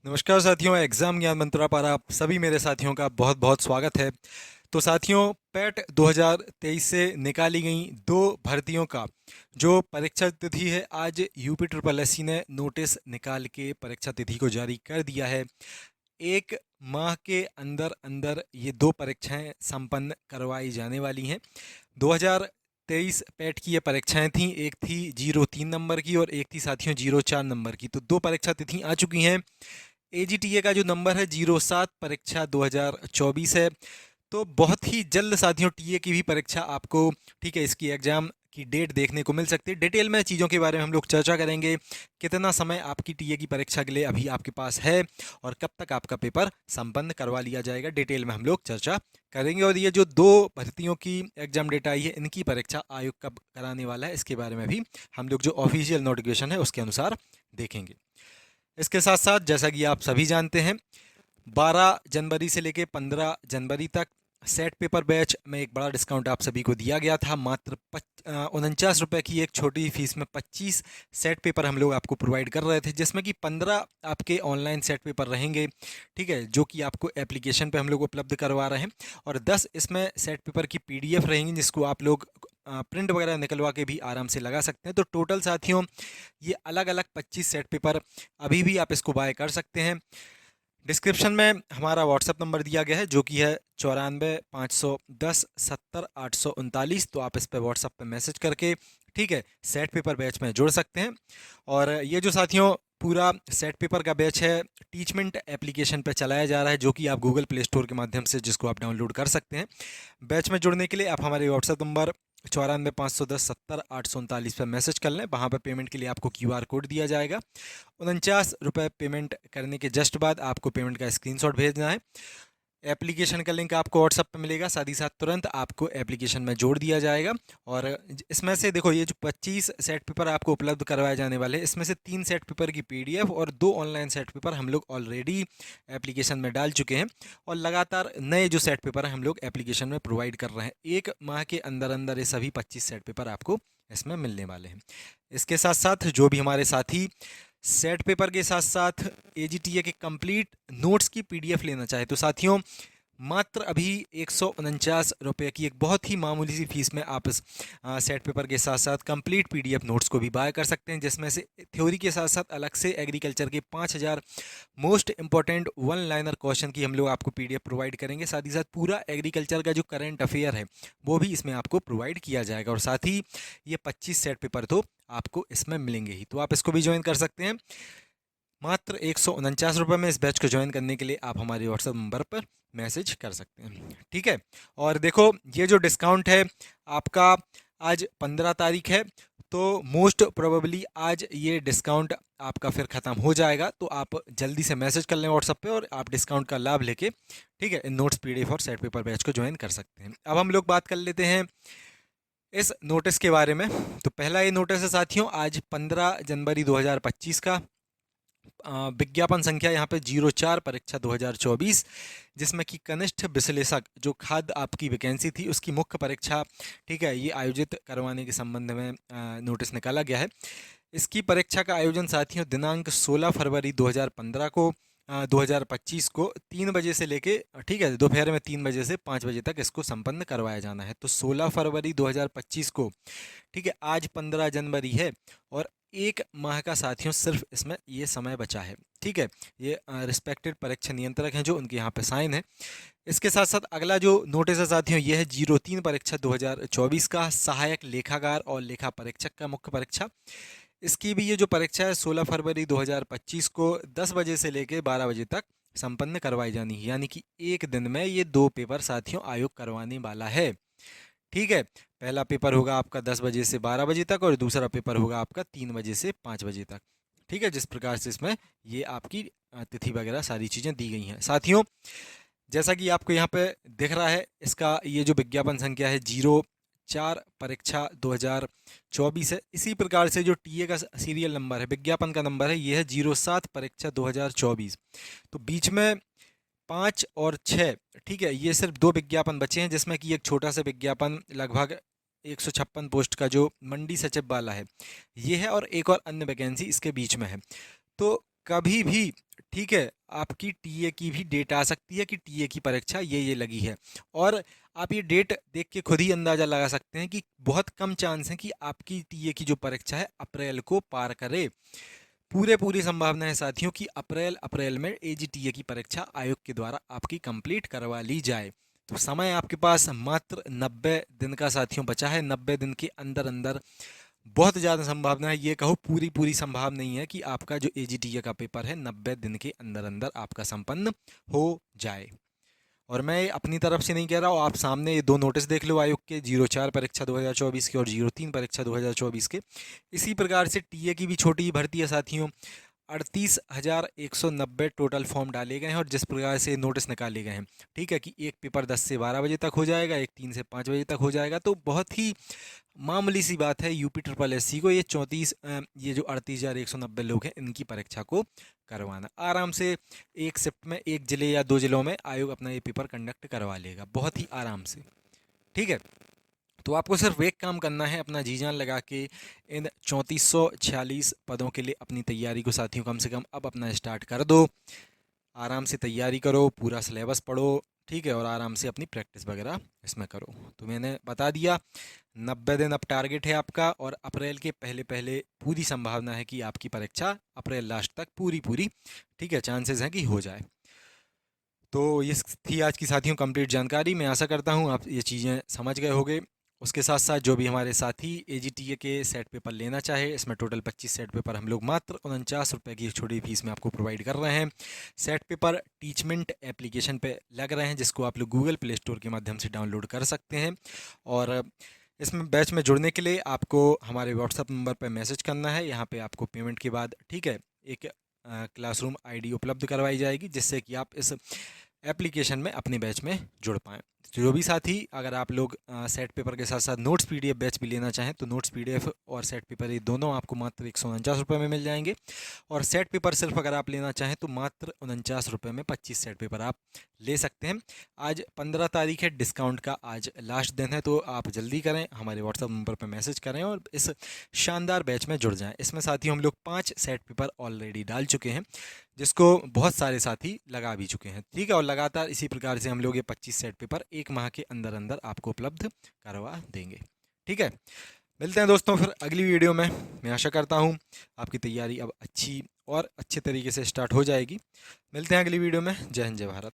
नमस्कार साथियों, एग्ज़ाम ज्ञान मंत्रा पर आप सभी मेरे साथियों का बहुत बहुत स्वागत है। तो साथियों, पैट 2023 से निकाली गई दो भर्तियों का जो परीक्षा तिथि है, आज यूपी ट्रिपल एससी ने नोटिस निकाल के परीक्षा तिथि को जारी कर दिया है। एक माह के अंदर अंदर ये दो परीक्षाएं संपन्न करवाई जाने वाली हैं। 2023 पैट की ये परीक्षाएं थीं, एक थी 03 नंबर की और एक थी साथियों 04 नंबर की। तो दो परीक्षा तिथि आ चुकी हैं। एजीटीए का जो नंबर है 07 परीक्षा 2024 है। तो बहुत ही जल्द साथियों टीए की भी परीक्षा आपको, ठीक है, इसकी एग्ज़ाम की डेट देखने को मिल सकती है। डिटेल में चीज़ों के बारे में हम लोग चर्चा करेंगे। कितना समय आपकी टीए की परीक्षा के लिए अभी आपके पास है और कब तक आपका पेपर संपन्न करवा लिया जाएगा, डिटेल में हम लोग चर्चा करेंगे। और ये जो दो भर्तियों की एग्ज़ाम डेट आई है, इनकी परीक्षा आयोग कब कराने वाला है, इसके बारे में भी हम लोग जो ऑफिशियल नोटिफिकेशन है उसके अनुसार देखेंगे। इसके साथ साथ जैसा कि आप सभी जानते हैं, 12 जनवरी से लेकर 15 जनवरी तक सेट पेपर बैच में एक बड़ा डिस्काउंट आप सभी को दिया गया था। मात्र 49 रुपये की एक छोटी फीस में 25 सेट पेपर हम लोग आपको प्रोवाइड कर रहे थे, जिसमें कि 15 आपके ऑनलाइन सेट पेपर रहेंगे, ठीक है, जो कि आपको एप्लीकेशन पे हम लोग उपलब्ध करवा रहे हैं। और 10 इसमें सेट पेपर की पीडीएफ रहेंगी, जिसको आप लोग प्रिंट वगैरह निकलवा के भी आराम से लगा सकते हैं। तो टोटल साथियों ये अलग अलग 25 सेट पेपर अभी भी आप इसको बाय कर सकते हैं। डिस्क्रिप्शन में हमारा व्हाट्सअप नंबर दिया गया है, जो कि है 94 510 70 839। तो आप इस पर व्हाट्सअप पे मैसेज करके, ठीक है, सेट पेपर बैच में जुड़ सकते हैं। और ये जो साथियों पूरा सेट पेपर का बैच है, टीचमेंट एप्लीकेशन पे चलाया जा रहा है, जो कि आप गूगल प्ले स्टोर के माध्यम से जिसको आप डाउनलोड कर सकते हैं। बैच में जुड़ने के लिए आप हमारे व्हाट्सएप नंबर 94 510 70 839 पर मैसेज कर लें। वहाँ पर पेमेंट के लिए आपको क्यूआर कोड दिया जाएगा। 49 रुपये पेमेंट करने के जस्ट बाद आपको पेमेंट का स्क्रीनशॉट भेजना है। एप्लीकेशन का लिंक आपको व्हाट्सएप पे मिलेगा, साथ ही साथ तुरंत आपको एप्लीकेशन में जोड़ दिया जाएगा। और इसमें से देखो, ये जो 25 सेट पेपर आपको उपलब्ध करवाए जाने वाले हैं, इसमें से 3 सेट पेपर की पीडीएफ और 2 ऑनलाइन सेट पेपर हम लोग ऑलरेडी एप्लीकेशन में डाल चुके हैं। और लगातार नए जो सेट पेपर हैं हम लोग एप्लीकेशन में प्रोवाइड कर रहे हैं। एक माह के अंदर अंदर ये सभी 25 सेट पेपर आपको इसमें मिलने वाले हैं। इसके साथ साथ जो भी हमारे साथी सेट पेपर के साथ साथ एजीटीए के कंप्लीट नोट्स की पीडीएफ लेना चाहे, तो साथियों मात्र अभी 149 रुपये की एक बहुत ही मामूली सी फीस में आप इस सेट पेपर के साथ साथ कंप्लीट पीडीएफ नोट्स को भी बाय कर सकते हैं, जिसमें से थ्योरी के साथ साथ अलग से एग्रीकल्चर के 5000 most important one liner question की हम लोग आपको पीडीएफ प्रोवाइड करेंगे। साथ ही साथ पूरा एग्रीकल्चर का जो करंट अफेयर है वो भी इसमें आपको प्रोवाइड किया जाएगा। और साथ ही ये 25 सेट पेपर तो आपको इसमें मिलेंगे ही, तो आप इसको भी ज्वाइन कर सकते हैं। मात्र 149 रुपये में इस बैच को ज्वाइन करने के लिए आप हमारे व्हाट्सएप नंबर पर मैसेज कर सकते हैं, ठीक है। और देखो, ये जो डिस्काउंट है आपका, आज 15 तारीख है, तो मोस्ट प्रोबेबली आज ये डिस्काउंट आपका फिर ख़त्म हो जाएगा। तो आप जल्दी से मैसेज कर लें व्हाट्सएप पे और आप डिस्काउंट का लाभ लेके, ठीक है, इन नोट्स पीडीएफ और सेट पेपर बैच को ज्वाइन कर सकते हैं। अब हम लोग बात कर लेते हैं इस नोटिस के बारे में। तो पहला ये नोटिस है साथियों, आज 15 जनवरी 2025 का। विज्ञापन संख्या यहाँ पे 04 परीक्षा 2024, जिसमें कि कनिष्ठ विश्लेषक जो खाद्य आपकी वैकेंसी थी उसकी मुख्य परीक्षा, ठीक है, ये आयोजित करवाने के संबंध में नोटिस निकाला गया है। इसकी परीक्षा का आयोजन साथियों दिनांक 16 फरवरी 2015 को 2025 को 3 बजे से लेके, ठीक है, दोपहर में 3 बजे से 5 बजे तक इसको संपन्न करवाया जाना है। तो 16 फरवरी 2025 को, ठीक है, आज 15 जनवरी है और एक माह का साथियों सिर्फ इसमें ये समय बचा है, ठीक है। ये रिस्पेक्टेड परीक्षा नियंत्रक हैं जो उनके यहाँ पे साइन है। इसके साथ साथ अगला जो नोटिस है साथियों, ये है 03 परीक्षा 2024 का, सहायक लेखाकार और लेखा परीक्षक का मुख्य परीक्षा। इसकी भी ये जो परीक्षा है 16 फरवरी 2025 को 10 बजे से लेकर 12 बजे तक संपन्न करवाई जानी है। यानी कि एक दिन में ये दो पेपर साथियों आयोग करवाने वाला है, ठीक है। पहला पेपर होगा आपका 10 बजे से 12 बजे तक और दूसरा पेपर होगा आपका 3 बजे से 5 बजे तक, ठीक है। जिस प्रकार से इसमें ये आपकी तिथि वगैरह सारी चीज़ें दी गई हैं साथियों। जैसा कि आपको यहाँ पे दिख रहा है, इसका ये जो विज्ञापन संख्या है 04 परीक्षा 2024 है। इसी प्रकार से जो टीए का सीरियल नंबर है, विज्ञापन का नंबर है, ये है 07 परीक्षा 2024। तो बीच में 5 और 6, ठीक है, ये सिर्फ दो विज्ञापन बचे हैं, जिसमें कि एक छोटा सा विज्ञापन लगभग 156 पोस्ट का जो मंडी सचिव वाला है ये है, और एक और अन्य वैकेंसी इसके बीच में है। तो कभी भी ठीक है, आपकी टीए की भी डेट आ सकती है कि टीए की परीक्षा ये लगी है। और आप ये डेट देख के खुद ही अंदाज़ा लगा सकते हैं कि बहुत कम चांस है कि आपकी टीए की जो परीक्षा है अप्रैल को पार करे। पूरी संभावना है साथियों कि अप्रैल में एजीटीए की परीक्षा आयोग के द्वारा आपकी कंप्लीट करवा ली जाए। तो समय आपके पास मात्र 90 दिन का साथियों बचा है। 90 दिन के अंदर अंदर बहुत ज़्यादा संभावना है, ये कहो पूरी संभाव नहीं है कि आपका जो एजीटीए का पेपर है 90 दिन के अंदर अंदर आपका संपन्न हो जाए। और मैं अपनी तरफ से नहीं कह रहा हूँ, आप सामने ये दो नोटिस देख लो आयोग के, 04 परीक्षा 2024 के और 03 परीक्षा 2024 के। इसी प्रकार से टीए की भी छोटी भर्ती है साथियों। 38,190 टोटल फॉर्म डाले गए हैं और जिस प्रकार से नोटिस निकाले गए हैं, ठीक है, कि एक पेपर 10 से 12 बजे तक हो जाएगा, एक 3 से 5 बजे तक हो जाएगा। तो बहुत ही मामूली सी बात है यूपी ट्रिपल एससी को ये जो 38,190 लोग हैं इनकी परीक्षा को करवाना। आराम से एक शिफ्ट में एक ज़िले या दो ज़िलों में आयोग अपना ये पेपर कंडक्ट करवा लेगा बहुत ही आराम से। ठीक है, तो आपको सिर्फ एक काम करना है, अपना जी जान लगा के इन 3446 पदों के लिए अपनी तैयारी को साथियों कम से कम अब अपना स्टार्ट कर दो। आराम से तैयारी करो, पूरा सिलेबस पढ़ो, ठीक है, और आराम से अपनी प्रैक्टिस वगैरह इसमें करो। तो मैंने बता दिया 90 दिन अब टारगेट है आपका और अप्रैल के पहले पहले पूरी संभावना है कि आपकी परीक्षा अप्रैल लास्ट तक पूरी ठीक है चांसेस हैं कि हो जाए। तो ये थी आज की साथियों कंप्लीट जानकारी। मैं आशा करता हूँ आप ये चीज़ें समझ गए होंगे। उसके साथ साथ जो भी हमारे साथी एजीटीए के सेट पेपर लेना चाहे, इसमें टोटल 25 सेट पेपर हम लोग मात्र 49 रुपये की एक छोटी फीस में आपको प्रोवाइड कर रहे हैं। सेट पेपर टीचमेंट एप्लीकेशन पे लग रहे हैं जिसको आप लोग गूगल प्ले स्टोर के माध्यम से डाउनलोड कर सकते हैं। और इसमें बैच में जुड़ने के लिए आपको हमारे व्हाट्सअप नंबर पर मैसेज करना है। यहाँ पे आपको पेमेंट के बाद, ठीक है, एक क्लासरूम आईडी उपलब्ध करवाई जाएगी जिससे कि आप इस एप्लीकेशन में अपने बैच में जुड़ पाएँ। तो जो भी साथी, अगर आप लोग सेट पेपर के साथ साथ नोट्स पीडीएफ बैच भी लेना चाहें तो नोट्स पीडीएफ और सेट पेपर ये दोनों आपको मात्र 149 रुपये में मिल जाएंगे। और सेट पेपर सिर्फ अगर आप लेना चाहें तो मात्र 49 रुपये में 25 सेट पेपर आप ले सकते हैं। आज 15 तारीख है, डिस्काउंट का आज लास्ट दिन है, तो आप जल्दी करें, हमारे व्हाट्सअप नंबर पर मैसेज करें और इस शानदार बैच में जुड़ जाएँ। इसमें साथियों हम लोग 5 सेट पेपर ऑलरेडी डाल चुके हैं जिसको बहुत सारे साथी लगा भी चुके हैं, ठीक है, और लगातार इसी प्रकार से हम लोग ये 25 सेट पेपर एक माह के अंदर अंदर आपको उपलब्ध करवा देंगे। ठीक है, मिलते हैं दोस्तों फिर अगली वीडियो में। मैं आशा करता हूँ आपकी तैयारी अब अच्छी और अच्छे तरीके से स्टार्ट हो जाएगी। मिलते हैं अगली वीडियो में। जय हिंद, जय भारत।